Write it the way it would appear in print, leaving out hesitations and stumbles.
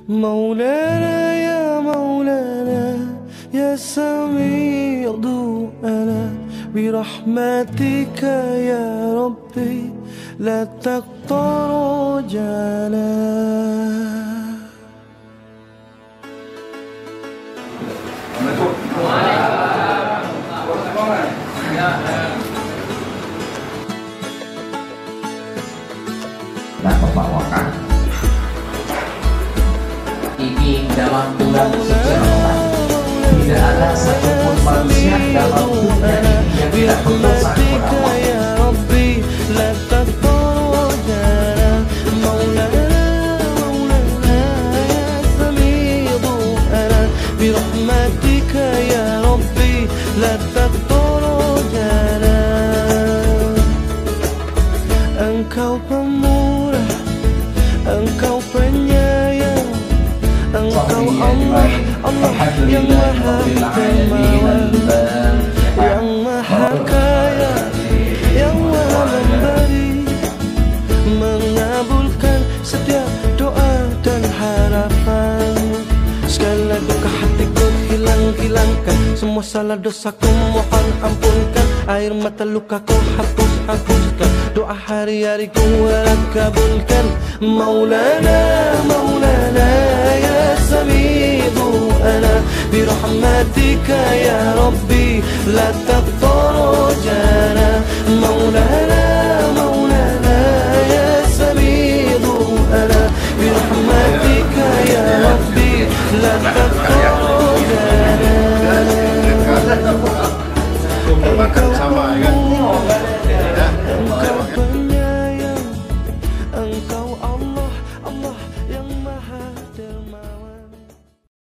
مولانا يا مولانا يا سميع دعانا برحمتك يا ربي لا تقطع رجانا. Dan membawakan ini dalam bulan suci Ramadan. Tidak ada satupun manusia dalam dunia ini yang tidak berdosa kepada Allah. برحمتك يا ربي لا تقطع رجانا. Engkau pemurah, Engkau penyayang, Engkau Allah, Allah yang maha dermawan, yang maha kaya, yang maha memberi, mengabulkan setiap doa dan harapan. Segala duka hatiku hilangkan, semua salah dosaku mohon ampunkan, air mata lukaku hapuskan, doa hari-hariku Allah kabulkan. Maulana Maulana ya sami'u ana birahmatika ya Rabbi la